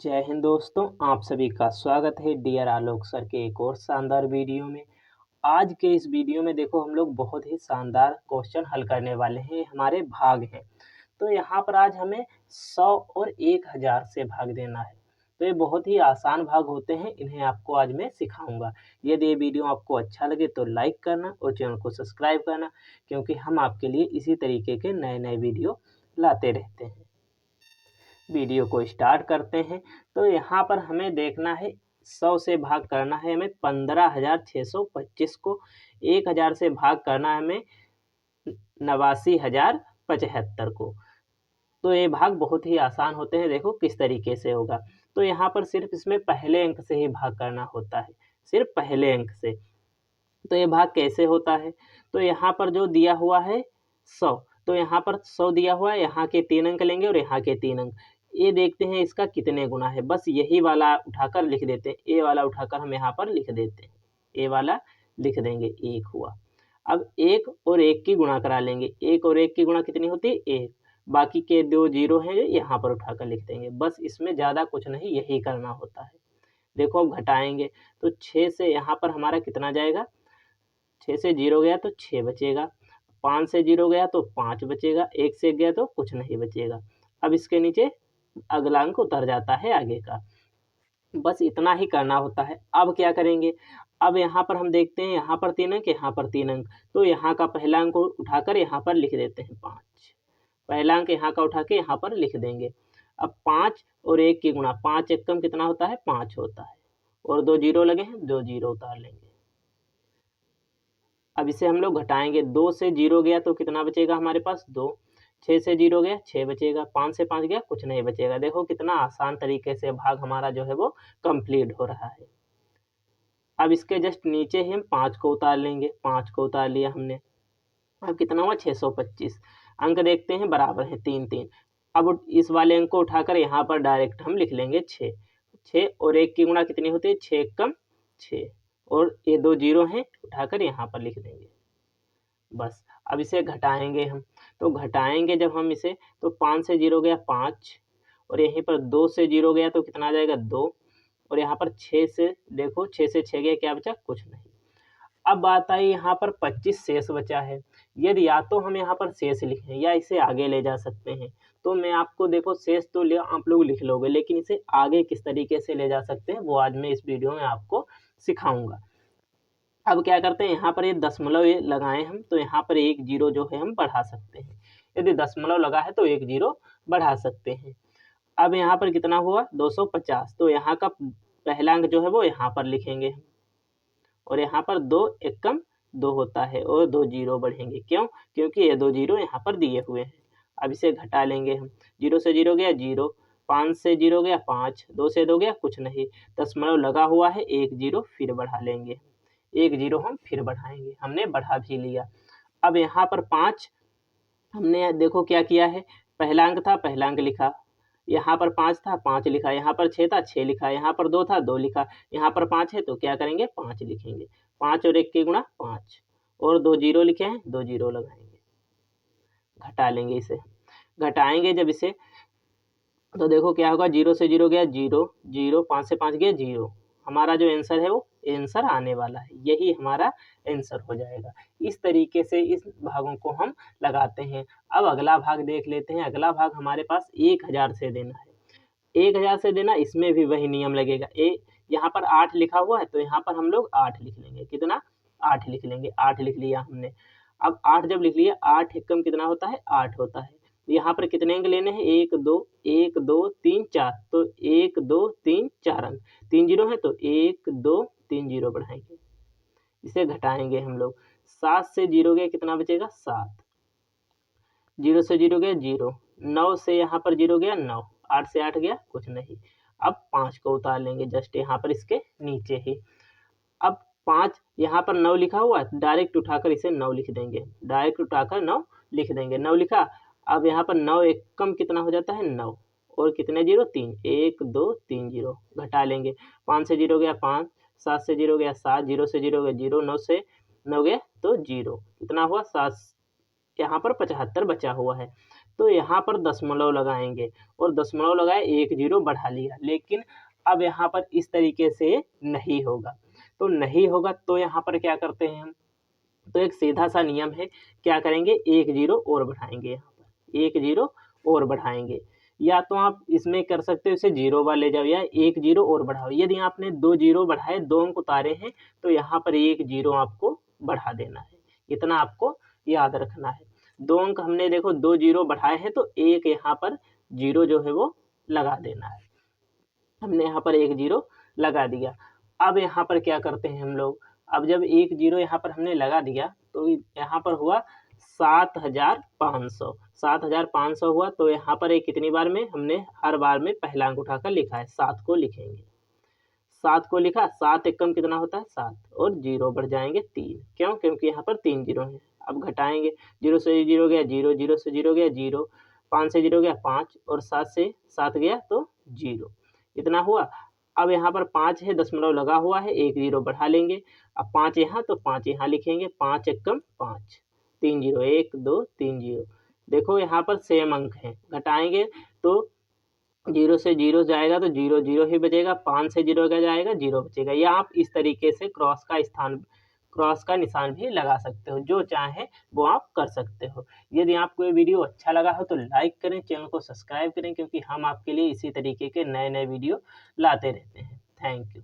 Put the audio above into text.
जय हिंद दोस्तों, आप सभी का स्वागत है डियर आलोक सर के एक और शानदार वीडियो में। आज के इस वीडियो में देखो हम लोग बहुत ही शानदार क्वेश्चन हल करने वाले हैं। हमारे भाग हैं, तो यहाँ पर आज हमें 100 और 1000 से भाग देना है। तो ये बहुत ही आसान भाग होते हैं, इन्हें आपको आज मैं सिखाऊंगा। यदि ये वीडियो आपको अच्छा लगे तो लाइक करना और चैनल को सब्सक्राइब करना, क्योंकि हम आपके लिए इसी तरीके के नए नए वीडियो लाते रहते हैं। वीडियो को स्टार्ट करते हैं। तो यहाँ पर हमें देखना है 100 से भाग करना है हमें 15,625 को, 1000 से भाग करना है हमें 89,075 को। तो ये भाग बहुत ही आसान होते हैं, देखो किस तरीके से होगा। तो यहाँ पर सिर्फ इसमें पहले अंक से ही भाग करना होता है, सिर्फ पहले अंक से। तो ये भाग कैसे होता है? तो यहाँ पर जो दिया हुआ है 100, तो यहाँ पर 100 दिया हुआ है, यहाँ के 3 अंक लेंगे और यहाँ के 3 अंक। ये देखते हैं इसका कितने गुना है, बस यही वाला उठाकर लिख देते हैं। ए वाला उठाकर हम यहाँ पर लिख देते हैं, ए वाला लिख देंगे, 1 हुआ। अब 1 और 1 की गुणा करा लेंगे, 1 और 1 की गुणा कितनी होती है? 1। बाकी के 2 जीरो हैं जो यहाँ पर उठाकर लिख देंगे, बस इसमें ज़्यादा कुछ नहीं, यही करना होता है। देखो अब घटाएंगे तो 6 से यहाँ पर हमारा कितना जाएगा? 6 से 0 गया तो 6 बचेगा, 5 से 0 गया तो 5 बचेगा, 1 से 1 गया तो कुछ नहीं बचेगा। अब इसके नीचे अगला अंक उतर जाता है आगे का, बस इतना ही करना होता है। अब क्या करेंगे? अब यहाँ पर हम देखते हैं, यहाँ पर 3 अंक, यहाँ पर 3 अंक, तो यहाँ का पहला अंक उठाकर यहाँ पर लिख देते हैं 5। पहला अंक यहाँ का उठा के यहाँ पर लिख देंगे। अब 5 और 1 की गुणा, 5 एकम कितना होता है? 5 होता है, और 2 जीरो लगे हैं, 2 जीरो उतार लेंगे। अब इसे हम लोग घटाएंगे, 2 से 0 गया तो कितना बचेगा हमारे पास? 2। 6 से 0 गया, 6 बचेगा, 5 से 5 गया, कुछ नहीं बचेगा। देखो कितना आसान तरीके से भाग हमारा जो है वो कंप्लीट हो रहा है। अब इसके जस्ट नीचे ही हम 5 को उतार लेंगे, 5 को उतार लिया हमने। अब कितना हुआ? 625। अंक देखते हैं, बराबर है 3 3। अब इस वाले अंक को उठाकर यहाँ पर डायरेक्ट हम लिख लेंगे 6। 6 और 1 की गुणा कितनी होती है? 6 कम 6, और ये 2 जीरो हैं, उठाकर यहाँ पर लिख देंगे, बस। अब इसे घटाएंगे हम, तो घटाएंगे जब हम इसे, तो 5 से 0 गया 5, और यहीं पर 2 से 0 गया तो कितना आ जाएगा? 2, और यहाँ पर 6 से, देखो 6 से 6 गया, क्या बचा? कुछ नहीं। अब बात आई यहाँ पर 25 शेष बचा है। यदि या तो हम यहाँ पर शेष लिखें या इसे आगे ले जा सकते हैं, तो मैं आपको, देखो शेष तो आप लोग लिख लोगे, लेकिन इसे आगे किस तरीके से ले जा सकते हैं वो आज मैं इस वीडियो में आपको सिखाऊंगा। अब क्या करते हैं, यहाँ पर ये दशमलव ये लगाएं हम, तो यहाँ पर 1 जीरो जो है हम बढ़ा सकते हैं। यदि दशमलव लगा है तो 1 जीरो बढ़ा सकते हैं। अब यहाँ पर कितना हुआ? 250, तो यहाँ का पहला अंक जो है वो यहाँ पर लिखेंगे हम, और यहाँ पर 2 एकम 2 होता है, और 2 जीरो बढ़ेंगे। क्यों? क्योंकि ये 2 जीरो यहाँ पर दिए हुए हैं। अब इसे घटा लेंगे हम, 0 से 0 गया 0, 5 से 0 गया 5, 2 से 2 गया कुछ नहीं, दशमलव लगा हुआ है, 1 जीरो फिर बढ़ा लेंगे, 1 जीरो हम फिर बढ़ाएंगे, हमने बढ़ा भी लिया। अब यहाँ पर 5 हमने देखो क्या किया है, पहला अंक था, पहला अंक लिखा, यहाँ पर 5 था, 5 लिखा, यहाँ पर 6 था, 6 लिखा, यहाँ पर 2 था, 2 लिखा, यहाँ पर 5 है तो क्या करेंगे? 5 लिखेंगे। 5 और 1 की गुणा 5, और 2 जीरो लिखे हैं, 2 जीरो लगाएंगे, घटा लेंगे इसे। घटाएंगे जब इसे, तो देखो क्या होगा, 0 से 0 गया 0, 0, 5 से 5 गया 0, हमारा जो आंसर है वो आंसर आने वाला है, यही हमारा आंसर हो जाएगा। इस तरीके से इस भागों को हम लगाते हैं। अब अगला भाग देख लेते हैं। अगला भाग हमारे पास 1000 से देना है। 1000 से देना, इसमें भी वही नियम लगेगा। यहाँ पर 8 लिखा हुआ है तो यहाँ पर हम लोग 8 लिख लेंगे। कितना? 8 लिख लेंगे। 8 लिख लिया हमने। अब 8 जब लिख लिया, 8 एकम कितना होता है? 8 होता है। यहाँ पर कितने अंक लेने हैं? 1 2 1 2 3 4, तो 1 2 3 4 अंक, 3 जीरो है तो 1 2 3 जीरो बढ़ाएंगे, इसे घटाएंगे हम लोग। 7 से 0 गया, कितना बचेगा? 7, 0 से 0 गया 0, 9 से यहाँ पर 0 गया 9, 8 से 8 गया कुछ नहीं। अब 5 को उतार लेंगे जस्ट यहाँ पर इसके नीचे ही। अब 5 यहाँ पर 9 लिखा हुआ है, डायरेक्ट उठाकर इसे 9 लिख देंगे, डायरेक्ट उठाकर 9 लिख देंगे। 9 लिखा, अब यहाँ पर 9 एकम कितना हो जाता है? 9, और कितने जीरो? 3, 1 2 3 जीरो, घटा लेंगे। 5 से 0 गया 5, 7 से 0 गया 7, 0 से 0 गया 0, 9 से 9 गया तो 0, कितना हुआ? 7, यहाँ पर 75 बचा हुआ है। तो यहाँ पर दशमलव लगाएंगे और दशमलव लगाए 1 0 बढ़ा लिया, लेकिन अब यहाँ पर इस तरीके से नहीं होगा। तो नहीं होगा तो यहाँ पर क्या करते हैं हम, तो एक सीधा सा नियम है, क्या करेंगे 1 0 और बढ़ाएंगे, यहाँ पर 1 0 और बढ़ाएंगे, या तो आप इसमें कर सकते हो इसे 0 बार ले जाओ या 1 0 और बढ़ाओ। यदि आपने 2 0 बढ़ाए, 2 अंक उतारे हैं, तो यहाँ पर 1 0 आपको बढ़ा देना है, इतना आपको याद रखना है। 2 अंक हमने देखो 2 0 बढ़ाए हैं, तो एक यहाँ पर 0 जो है वो लगा देना है। हमने यहाँ पर 1 0 लगा दिया। अब यहाँ पर क्या करते हैं हम लोग, अब जब 1 0 यहाँ पर हमने लगा दिया, तो यहाँ पर हुआ 7500, 7500 हुआ, तो यहाँ पर एक कितनी बार में, हमने हर बार में पहला अंक उठाकर लिखा है, 7 को लिखेंगे। 7 को लिखा, 7 एकम कितना होता है 7, और 0 बढ़ जाएंगे 3, क्यों, क्योंकि यहाँ पर 3 0 हैं। अब घटाएंगे, 0 से 0 गया 0, 0 से 0 गया 0, 5 से 0 गया 5, और 7 से 7 गया तो 0, इतना हुआ। अब यहाँ पर 5 है, दशमलव लगा हुआ है, 1 0 बढ़ा लेंगे। अब 5 यहाँ, तो 5 यहाँ लिखेंगे, 5 एकम 5, 3 0, 1 2 3 0। देखो यहाँ पर सेम अंक हैं, घटाएंगे तो 0 से 0 जाएगा तो 0 0 ही बचेगा, 5 से 0 का जाएगा 0 बचेगा। या आप इस तरीके से क्रॉस का निशान भी लगा सकते हो, जो चाहे वो आप कर सकते हो। यदि आपको ये वीडियो अच्छा लगा हो तो लाइक करें, चैनल को सब्सक्राइब करें, क्योंकि हम आपके लिए इसी तरीके के नए-नए वीडियो लाते रहते हैं। Thank you.